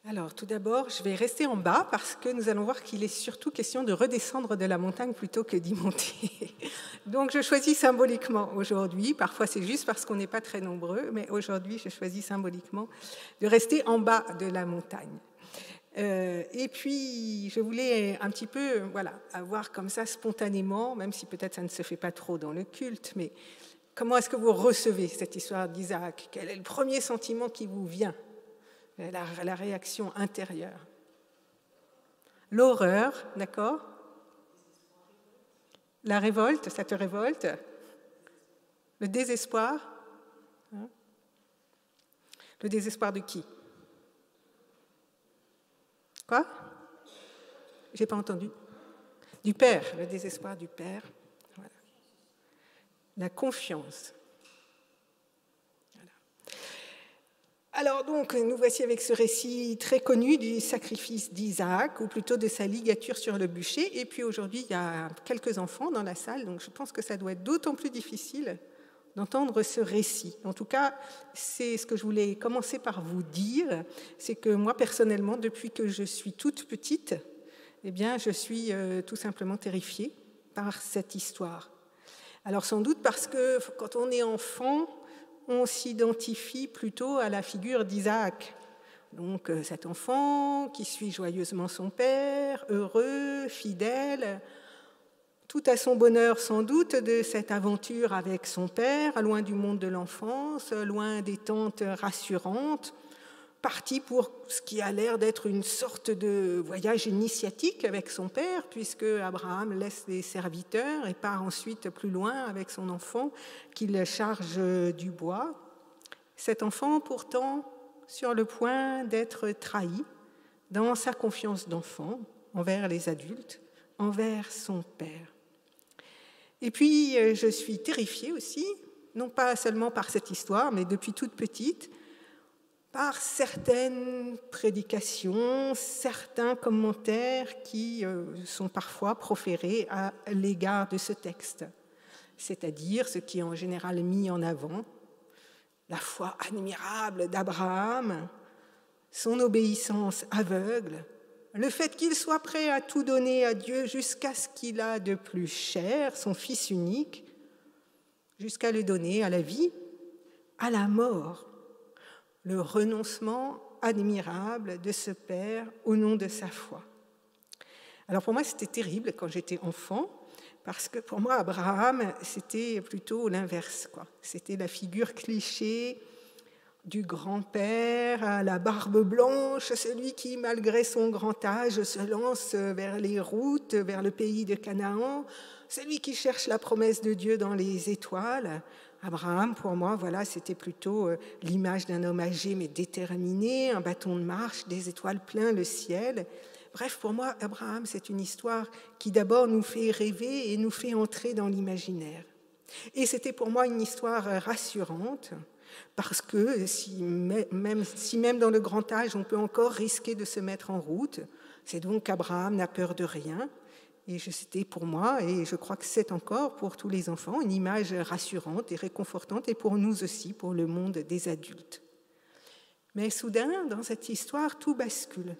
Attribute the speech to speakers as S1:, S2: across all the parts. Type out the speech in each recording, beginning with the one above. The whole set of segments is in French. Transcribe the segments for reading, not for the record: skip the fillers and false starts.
S1: Alors, tout d'abord, je vais rester en bas parce que nous allons voir qu'il est surtout question de redescendre de la montagne plutôt que d'y monter. Donc, je choisis symboliquement aujourd'hui. Parfois, c'est juste parce qu'on n'est pas très nombreux, mais aujourd'hui, je choisis symboliquement de rester en bas de la montagne. Et puis, je voulais un petit peu, voilà, avoir comme ça spontanément, même si peut-être ça ne se fait pas trop dans le culte, mais comment est-ce que vous recevez cette histoire d'Isaac? Quel est le premier sentiment qui vous vient? La réaction intérieure. L'horreur, d'accord? La révolte, ça te révolte? Le désespoir? Le désespoir de qui? Quoi? J'ai pas entendu. Du père, le désespoir du père. Voilà. La confiance. Alors donc, nous voici avec ce récit très connu du sacrifice d'Isaac, ou plutôt de sa ligature sur le bûcher. Et puis aujourd'hui, il y a quelques enfants dans la salle, donc je pense que ça doit être d'autant plus difficile d'entendre ce récit. En tout cas, c'est ce que je voulais commencer par vous dire, c'est que moi, personnellement, depuis que je suis toute petite, eh bien, je suis tout simplement terrifiée par cette histoire. Alors sans doute parce que quand on est enfant, on s'identifie plutôt à la figure d'Isaac. Donc cet enfant qui suit joyeusement son père, heureux, fidèle, tout à son bonheur sans doute de cette aventure avec son père, loin du monde de l'enfance, loin des tentes rassurantes, parti pour ce qui a l'air d'être une sorte de voyage initiatique avec son père, puisque Abraham laisse les serviteurs et part ensuite plus loin avec son enfant qu'il charge du bois. Cet enfant, pourtant, sur le point d'être trahi dans sa confiance d'enfant envers les adultes, envers son père. Et puis, je suis terrifiée aussi, non pas seulement par cette histoire, mais depuis toute petite, par certaines prédications, certains commentaires qui sont parfois proférés à l'égard de ce texte, c'est-à-dire ce qui est en général mis en avant, la foi admirable d'Abraham, son obéissance aveugle, le fait qu'il soit prêt à tout donner à Dieu jusqu'à ce qu'il a de plus cher, son fils unique, jusqu'à le donner à la vie, à la mort. Le renoncement admirable de ce père au nom de sa foi. Alors pour moi, c'était terrible quand j'étais enfant, parce que pour moi, Abraham, c'était plutôt l'inverse, quoi. C'était la figure cliché du grand-père à la barbe blanche, celui qui, malgré son grand âge, se lance vers les routes, vers le pays de Canaan, celui qui cherche la promesse de Dieu dans les étoiles. Abraham, pour moi, voilà, c'était plutôt l'image d'un homme âgé mais déterminé, un bâton de marche, des étoiles plein le ciel. Bref, pour moi, Abraham, c'est une histoire qui d'abord nous fait rêver et nous fait entrer dans l'imaginaire. Et c'était pour moi une histoire rassurante, parce que si même dans le grand âge, on peut encore risquer de se mettre en route, c'est donc qu'Abraham n'a peur de rien. Et c'était pour moi, et je crois que c'est encore pour tous les enfants, une image rassurante et réconfortante, et pour nous aussi, pour le monde des adultes. Mais soudain, dans cette histoire, tout bascule.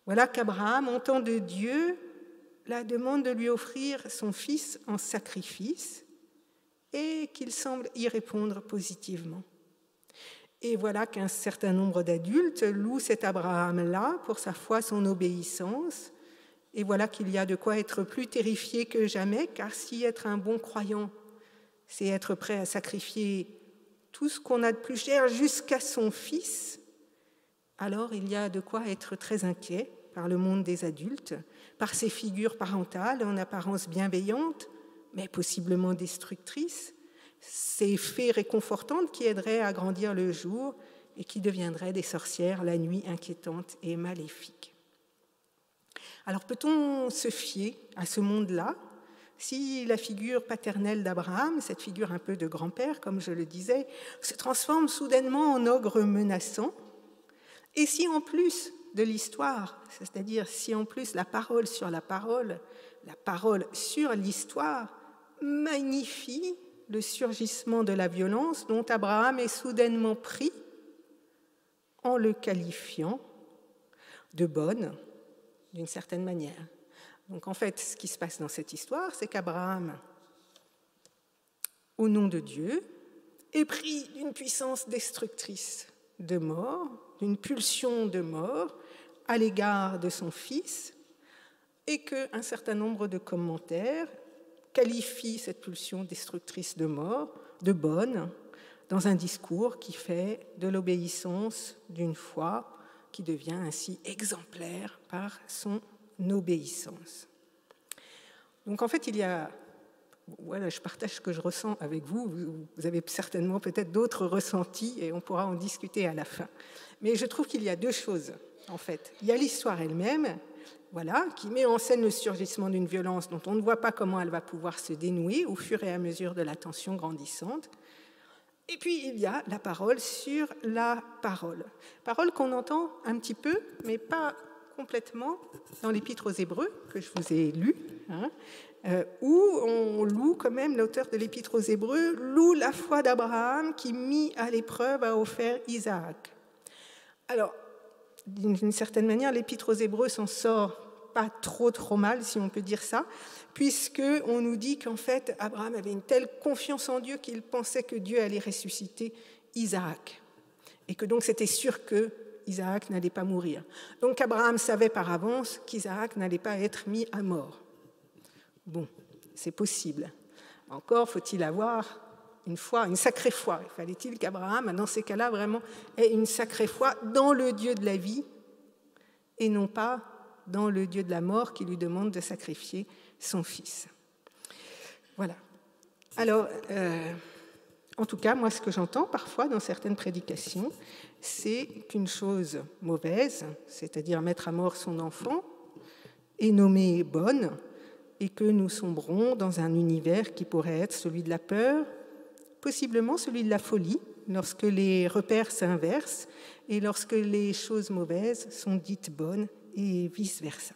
S1: Voilà qu'Abraham entend de Dieu la demande de lui offrir son fils en sacrifice, et qu'il semble y répondre positivement. Et voilà qu'un certain nombre d'adultes louent cet Abraham-là pour sa foi, son obéissance. Et voilà qu'il y a de quoi être plus terrifié que jamais, car si être un bon croyant, c'est être prêt à sacrifier tout ce qu'on a de plus cher jusqu'à son fils, alors il y a de quoi être très inquiet par le monde des adultes, par ces figures parentales en apparence bienveillantes, mais possiblement destructrices, ces fées réconfortantes qui aideraient à grandir le jour et qui deviendraient des sorcières la nuit inquiétante et maléfique. Alors peut-on se fier à ce monde-là si la figure paternelle d'Abraham, cette figure un peu de grand-père, comme je le disais, se transforme soudainement en ogre menaçant? Et si en plus de l'histoire, c'est-à-dire si en plus la parole sur l'histoire magnifie le surgissement de la violence dont Abraham est soudainement pris en le qualifiant de bonne, d'une certaine manière. Donc en fait, ce qui se passe dans cette histoire, c'est qu'Abraham, au nom de Dieu, est pris d'une puissance destructrice de mort, d'une pulsion de mort à l'égard de son fils, et qu'un certain nombre de commentaires qualifient cette pulsion destructrice de mort de bonne, dans un discours qui fait de l'obéissance d'une foi qui devient ainsi exemplaire par son obéissance. Donc en fait, il y a... Voilà, je partage ce que je ressens avec vous. Vous avez certainement peut-être d'autres ressentis et on pourra en discuter à la fin. Mais je trouve qu'il y a deux choses, en fait. Il y a l'histoire elle-même, voilà, qui met en scène le surgissement d'une violence dont on ne voit pas comment elle va pouvoir se dénouer au fur et à mesure de la tension grandissante. Et puis, il y a la parole sur la parole. Parole qu'on entend un petit peu, mais pas complètement, dans l'Épître aux Hébreux, que je vous ai lu, où on loue quand même, l'auteur de l'Épître aux Hébreux, loue la foi d'Abraham qui, mis à l'épreuve, a offert Isaac. Alors, d'une certaine manière, l'Épître aux Hébreux s'en sort pas trop mal, si on peut dire ça, puisqu'on nous dit qu'en fait, Abraham avait une telle confiance en Dieu qu'il pensait que Dieu allait ressusciter Isaac, et que donc c'était sûr que Isaac n'allait pas mourir. Donc Abraham savait par avance qu'Isaac n'allait pas être mis à mort. Bon, c'est possible. Encore faut-il avoir une foi, une sacrée foi. Fallait-il qu'Abraham, dans ces cas-là, vraiment ait une sacrée foi dans le Dieu de la vie et non pas dans le Dieu de la mort qui lui demande de sacrifier son fils. Voilà. Alors, en tout cas, moi, ce que j'entends parfois dans certaines prédications, c'est qu'une chose mauvaise, c'est-à-dire mettre à mort son enfant, est nommée bonne, et que nous sombrons dans un univers qui pourrait être celui de la peur, possiblement celui de la folie, lorsque les repères s'inversent et lorsque les choses mauvaises sont dites bonnes et vice-versa.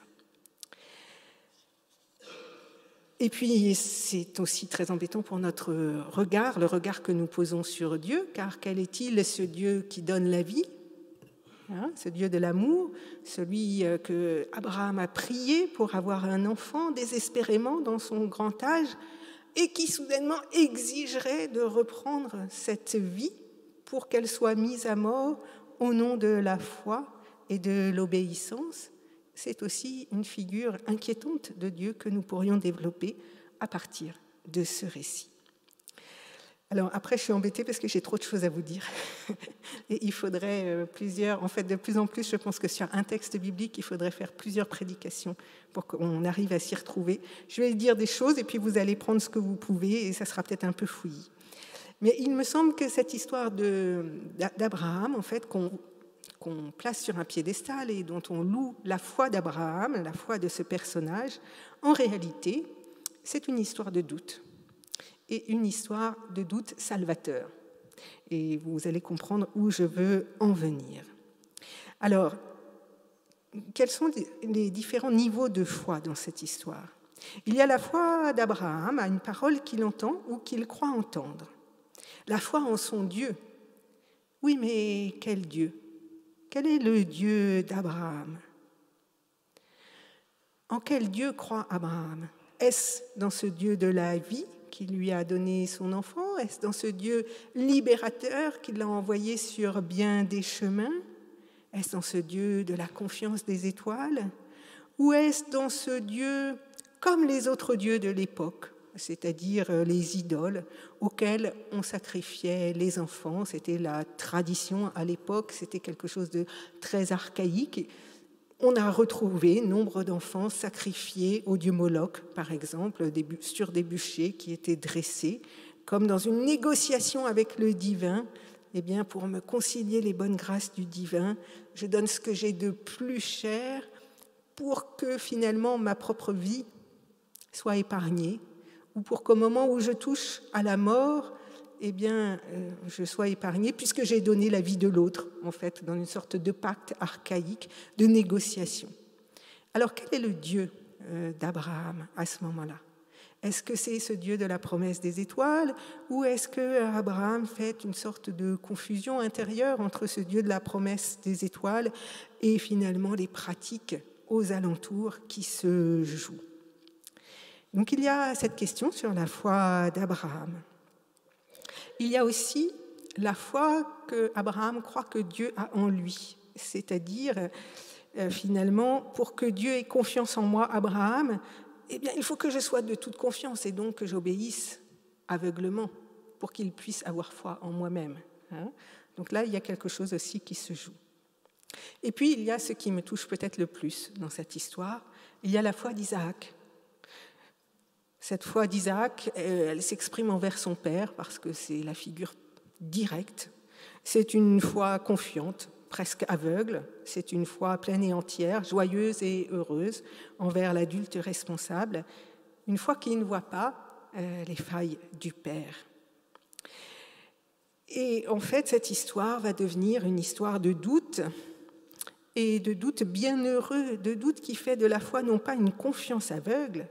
S1: Et puis, c'est aussi très embêtant pour notre regard, le regard que nous posons sur Dieu, car quel est-il ce Dieu qui donne la vie ? Ce Dieu de l'amour, celui que Abraham a prié pour avoir un enfant désespérément dans son grand âge et qui soudainement exigerait de reprendre cette vie pour qu'elle soit mise à mort au nom de la foi et de l'obéissance. C'est aussi une figure inquiétante de Dieu que nous pourrions développer à partir de ce récit. Alors après, je suis embêtée parce que j'ai trop de choses à vous dire. Et il faudrait plusieurs, en fait, de plus en plus, je pense que sur un texte biblique, il faudrait faire plusieurs prédications pour qu'on arrive à s'y retrouver. Je vais dire des choses et puis vous allez prendre ce que vous pouvez et ça sera peut-être un peu fouillis. Mais il me semble que cette histoire d'Abraham, en fait, qu'on place sur un piédestal et dont on loue la foi d'Abraham, la foi de ce personnage, en réalité, c'est une histoire de doute. Et une histoire de doute salvateur. Et vous allez comprendre où je veux en venir. Alors, quels sont les différents niveaux de foi dans cette histoire ? Il y a la foi d'Abraham à une parole qu'il entend ou qu'il croit entendre. La foi en son Dieu. Oui, mais quel Dieu ? Quel est le Dieu d'Abraham ? En quel Dieu croit Abraham ? Est-ce dans ce Dieu de la vie qui lui a donné son enfant? Est-ce dans ce Dieu libérateur qui l'a envoyé sur bien des chemins? Est-ce dans ce Dieu de la confiance des étoiles? Ou est-ce dans ce Dieu comme les autres dieux de l'époque, c'est-à-dire les idoles auxquelles on sacrifiait les enfants? C'était la tradition à l'époque, c'était quelque chose de très archaïque. On a retrouvé nombre d'enfants sacrifiés au dieu Moloch, par exemple, sur des bûchers qui étaient dressés, comme dans une négociation avec le divin. Eh bien, pour me concilier les bonnes grâces du divin, je donne ce que j'ai de plus cher pour que finalement ma propre vie soit épargnée, ou pour qu'au moment où je touche à la mort, eh bien, je sois épargnée puisque j'ai donné la vie de l'autre, en fait, dans une sorte de pacte archaïque de négociation. Alors, quel est le Dieu d'Abraham à ce moment-là ? Est-ce que c'est ce Dieu de la promesse des étoiles ou est-ce que Abraham fait une sorte de confusion intérieure entre ce Dieu de la promesse des étoiles et finalement les pratiques aux alentours qui se jouent? Donc il y a cette question sur la foi d'Abraham. Il y a aussi la foi qu'Abraham croit que Dieu a en lui, c'est-à-dire finalement, pour que Dieu ait confiance en moi, Abraham, eh bien, il faut que je sois de toute confiance et donc que j'obéisse aveuglement pour qu'il puisse avoir foi en moi-même. Donc là, il y a quelque chose aussi qui se joue. Et puis, il y a ce qui me touche peut-être le plus dans cette histoire, il y a la foi d'Isaac. Cette foi d'Isaac, elle s'exprime envers son père parce que c'est la figure directe. C'est une foi confiante, presque aveugle. C'est une foi pleine et entière, joyeuse et heureuse envers l'adulte responsable. Une foi qui ne voit pas les failles du père. Et en fait, cette histoire va devenir une histoire de doute, et de doute bienheureux, de doute qui fait de la foi non pas une confiance aveugle,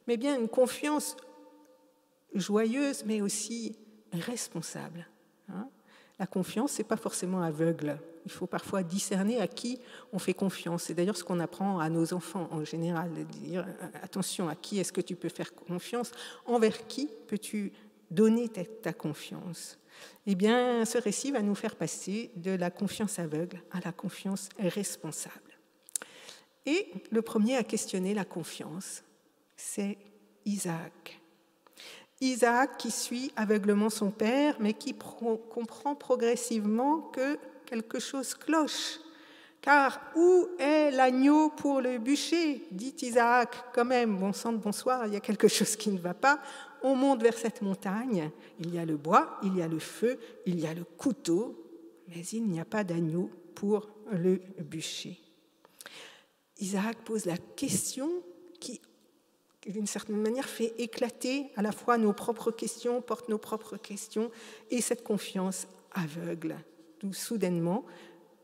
S1: mais bien une confiance joyeuse, mais aussi responsable. La confiance, ce n'est pas forcément aveugle. Il faut parfois discerner à qui on fait confiance. C'est d'ailleurs ce qu'on apprend à nos enfants en général, de dire attention, à qui est-ce que tu peux faire confiance, envers qui peux-tu donner ta confiance. Eh bien, ce récit va nous faire passer de la confiance aveugle à la confiance responsable. Et le premier à questionner la confiance, c'est Isaac. Isaac qui suit aveuglement son père, mais qui comprend progressivement que quelque chose cloche. Car où est l'agneau pour le bûcher, dit Isaac. Quand même, bon sang de bonsoir, il y a quelque chose qui ne va pas. On monte vers cette montagne, il y a le bois, il y a le feu, il y a le couteau, mais il n'y a pas d'agneau pour le bûcher. Isaac pose la question qui, d'une certaine manière, fait éclater à la fois nos propres questions, porte nos propres questions, et cette confiance aveugle. Tout soudainement,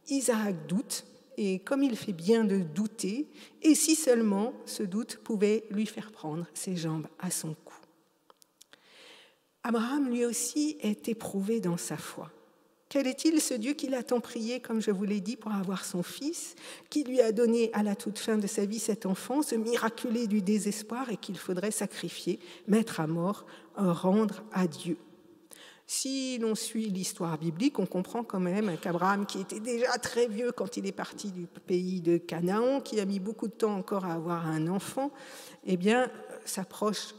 S1: Isaac doute, et comme il fait bien de douter, et si seulement ce doute pouvait lui faire prendre ses jambes à son cou. Abraham, lui aussi, est éprouvé dans sa foi. Quel est-il, ce Dieu qui l'a tant prié, comme je vous l'ai dit, pour avoir son fils, qui lui a donné à la toute fin de sa vie cet enfant, ce miraculé du désespoir et qu'il faudrait sacrifier, mettre à mort, rendre à Dieu? Si l'on suit l'histoire biblique, on comprend quand même qu'Abraham, qui était déjà très vieux quand il est parti du pays de Canaan, qui a mis beaucoup de temps encore à avoir un enfant, eh bien, s'approche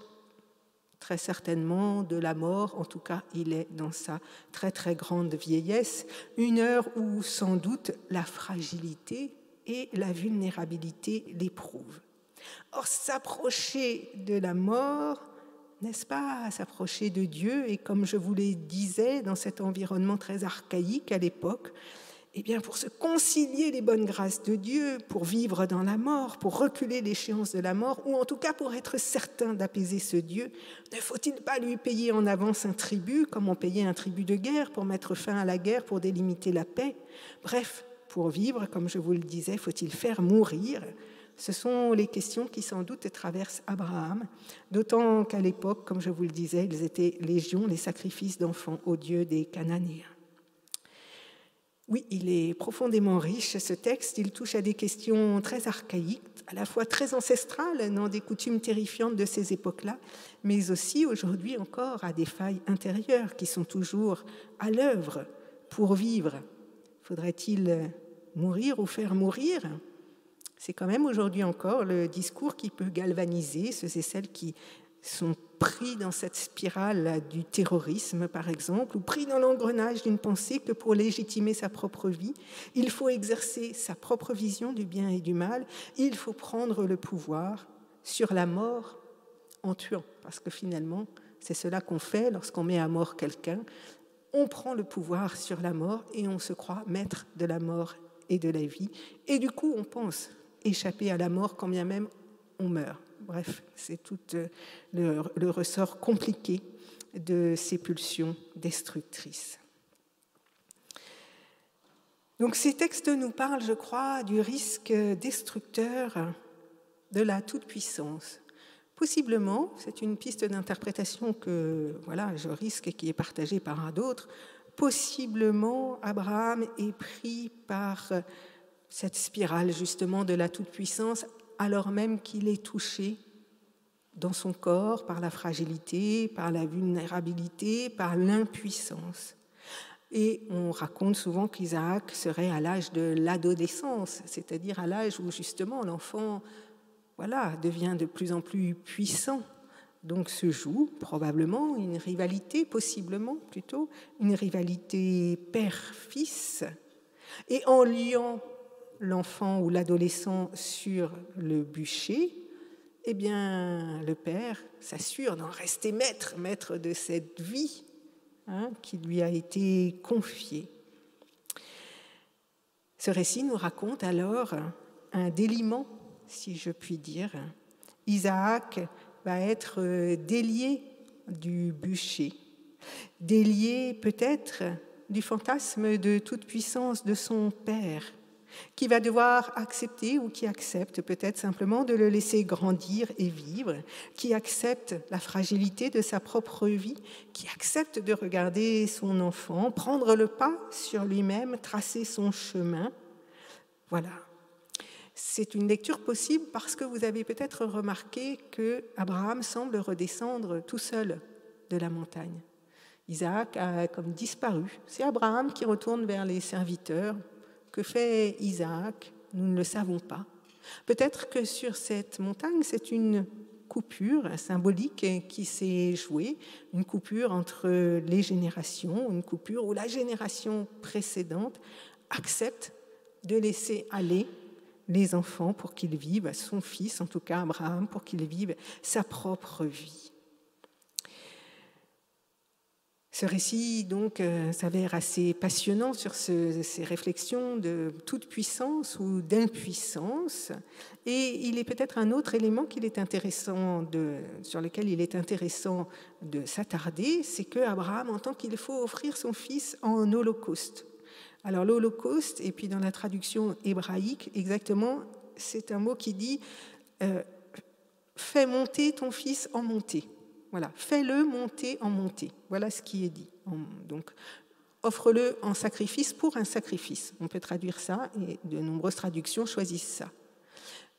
S1: très certainement de la mort. En tout cas, il est dans sa très très grande vieillesse, une heure où sans doute la fragilité et la vulnérabilité l'éprouvent. Or, s'approcher de la mort, n'est-ce pas, s'approcher de Dieu, et comme je vous le disais, dans cet environnement très archaïque à l'époque, eh bien, pour se concilier les bonnes grâces de Dieu, pour vivre dans la mort, pour reculer l'échéance de la mort, ou en tout cas pour être certain d'apaiser ce Dieu, ne faut-il pas lui payer en avance un tribut, comme on payait un tribut de guerre, pour mettre fin à la guerre, pour délimiter la paix? Bref, pour vivre, comme je vous le disais, faut-il faire mourir? Ce sont les questions qui sans doute traversent Abraham, d'autant qu'à l'époque, comme je vous le disais, ils étaient légion, les sacrifices d'enfants aux dieux des Cananéens. Oui, il est profondément riche, ce texte. Il touche à des questions très archaïques, à la fois très ancestrales, dans des coutumes terrifiantes de ces époques-là, mais aussi aujourd'hui encore à des failles intérieures qui sont toujours à l'œuvre pour vivre. Faudrait-il mourir ou faire mourir ? C'est quand même aujourd'hui encore le discours qui peut galvaniser ceux et celles qui sont pris dans cette spirale du terrorisme, par exemple, ou pris dans l'engrenage d'une pensée que pour légitimer sa propre vie, il faut exercer sa propre vision du bien et du mal, il faut prendre le pouvoir sur la mort en tuant, parce que finalement, c'est cela qu'on fait lorsqu'on met à mort quelqu'un. On prend le pouvoir sur la mort et on se croit maître de la mort et de la vie, et du coup, on pense échapper à la mort quand bien même on meurt. Bref, c'est tout le ressort compliqué de ces pulsions destructrices. Donc ces textes nous parlent, je crois, du risque destructeur de la toute-puissance Possiblement, c'est une piste d'interprétation que je risque et qui est partagée par d'autres, possiblement Abraham est pris par cette spirale justement de la toute-puissance alors même qu'il est touché dans son corps par la fragilité, par la vulnérabilité, par l'impuissance. Et on raconte souvent qu'Isaac serait à l'âge de l'adolescence, c'est-à-dire à l'âge où justement l'enfant devient de plus en plus puissant. Donc se joue probablement une rivalité, possiblement plutôt, une rivalité père-fils. Et en liant l'enfant ou l'adolescent sur le bûcher, eh bien, le père s'assure d'en rester maître de cette vie qui lui a été confiée. Ce récit nous raconte alors un déliement, si je puis dire. Isaac va être délié du bûcher, délié peut-être du fantasme de toute puissance de son père, qui va devoir accepter ou qui accepte peut-être simplement de le laisser grandir et vivre, qui accepte la fragilité de sa propre vie, qui accepte de regarder son enfant, prendre le pas sur lui-même, tracer son chemin. Voilà. C'est une lecture possible parce que vous avez peut-être remarqué que Abraham semble redescendre tout seul de la montagne. Isaac a comme disparu. C'est Abraham qui retourne vers les serviteurs. Que fait Isaac? Nous ne le savons pas. Peut-être que sur cette montagne, c'est une coupure symbolique qui s'est jouée, une coupure entre les générations, une coupure où la génération précédente accepte de laisser aller les enfants pour qu'ils vivent, son fils, en tout cas Abraham, pour qu'il vive sa propre vie. Ce récit, donc, s'avère assez passionnant sur ces réflexions de toute puissance ou d'impuissance. Et il est peut-être un autre élément sur lequel il est intéressant de s'attarder, c'est qu'Abraham entend qu'il faut offrir son fils en holocauste. Alors l'holocauste, et puis dans la traduction hébraïque, exactement, c'est un mot qui dit « fais monter ton fils en montée ». Voilà, fais-le monter en montée. Voilà ce qui est dit. Donc, offre-le en sacrifice pour un sacrifice. On peut traduire ça, et de nombreuses traductions choisissent ça.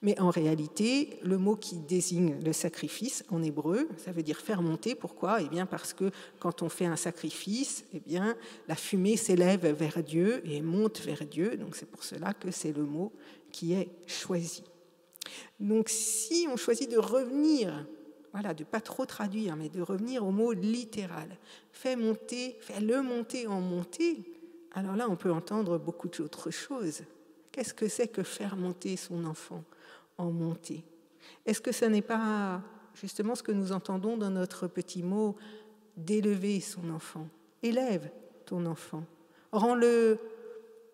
S1: Mais en réalité, le mot qui désigne le sacrifice en hébreu, ça veut dire faire monter. Pourquoi ? Eh bien, parce que quand on fait un sacrifice, eh bien, la fumée s'élève vers Dieu et monte vers Dieu. Donc, c'est pour cela que c'est le mot qui est choisi. Donc, si on choisit de revenir, de ne pas trop traduire, mais de revenir au mot littéral, fais-le monter en montée, alors là, on peut entendre beaucoup d'autres choses. Qu'est-ce que c'est que faire monter son enfant en montée? Est-ce que ce n'est pas justement ce que nous entendons dans notre petit mot d'élever son enfant? Élève ton enfant, rends-le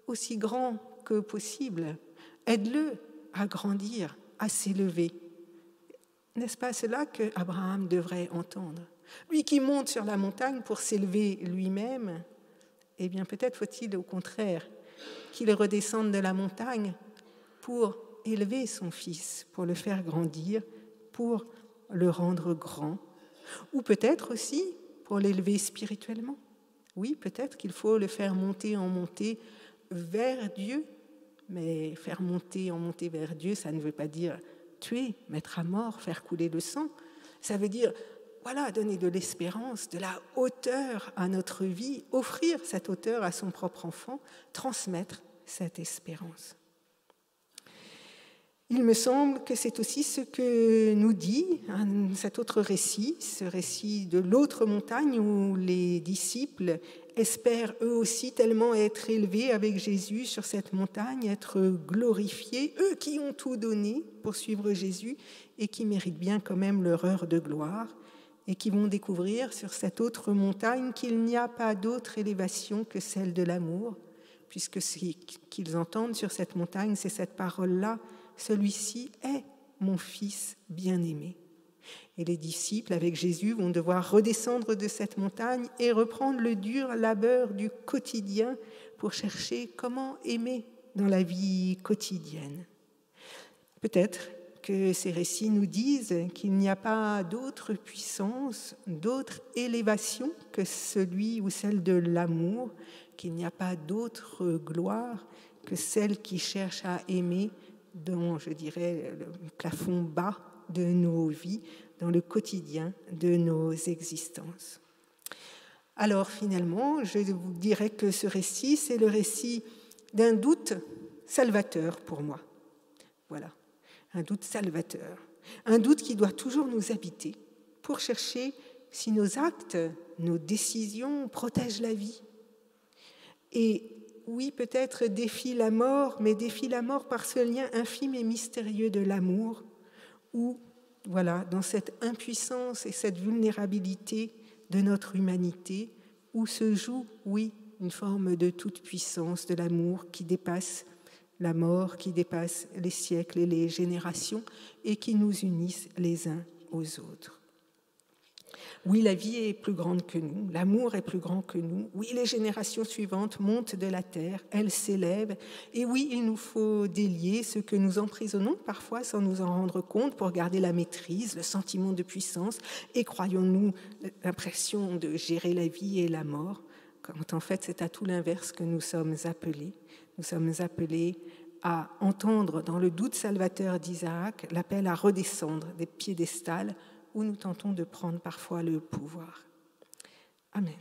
S1: aussi grand que possible, aide-le à grandir, à s'élever. N'est-ce pas cela que Abraham devrait entendre? Lui qui monte sur la montagne pour s'élever lui-même, eh bien peut-être faut-il au contraire qu'il redescende de la montagne pour élever son fils, pour le faire grandir, pour le rendre grand, ou peut-être aussi pour l'élever spirituellement. Oui, peut-être qu'il faut le faire monter en montée vers Dieu, mais faire monter en montée vers Dieu, ça ne veut pas dire tuer, mettre à mort, faire couler le sang. Ça veut dire, donner de l'espérance, de la hauteur à notre vie, offrir cette hauteur à son propre enfant, transmettre cette espérance. Il me semble que c'est aussi ce que nous dit cet autre récit, ce récit de l'autre montagne où les disciples espèrent eux aussi tellement être élevés avec Jésus sur cette montagne, être glorifiés, eux qui ont tout donné pour suivre Jésus et qui méritent bien quand même leur heure de gloire et qui vont découvrir sur cette autre montagne qu'il n'y a pas d'autre élévation que celle de l'amour, puisque ce qu'ils entendent sur cette montagne, c'est cette parole-là: celui-ci est mon fils bien-aimé. Et les disciples, avec Jésus, vont devoir redescendre de cette montagne et reprendre le dur labeur du quotidien pour chercher comment aimer dans la vie quotidienne. Peut-être que ces récits nous disent qu'il n'y a pas d'autre puissance, d'autre élévation que celui ou celle de l'amour, qu'il n'y a pas d'autre gloire que celle qui cherche à aimer dans, je dirais, le plafond bas de nos vies, dans le quotidien de nos existences. Alors finalement, je vous dirais que ce récit, c'est le récit d'un doute salvateur pour moi. Voilà, un doute salvateur, un doute qui doit toujours nous habiter pour chercher si nos actes, nos décisions protègent la vie. Et oui, peut-être défie la mort, mais défie la mort par ce lien infime et mystérieux de l'amour, où, voilà, dans cette impuissance et cette vulnérabilité de notre humanité, où se joue, oui, une forme de toute-puissance de l'amour qui dépasse la mort, qui dépasse les siècles et les générations et qui nous unissent les uns aux autres. Oui, la vie est plus grande que nous, l'amour est plus grand que nous. Oui, les générations suivantes montent de la terre, elles s'élèvent. Et oui, il nous faut délier ce que nous emprisonnons parfois sans nous en rendre compte pour garder la maîtrise, le sentiment de puissance et croyons-nous l'impression de gérer la vie et la mort, quand en fait c'est à tout l'inverse que nous sommes appelés. Nous sommes appelés à entendre dans le doute salvateur d'Isaac l'appel à redescendre des piédestals où nous tentons de prendre parfois le pouvoir. Amen.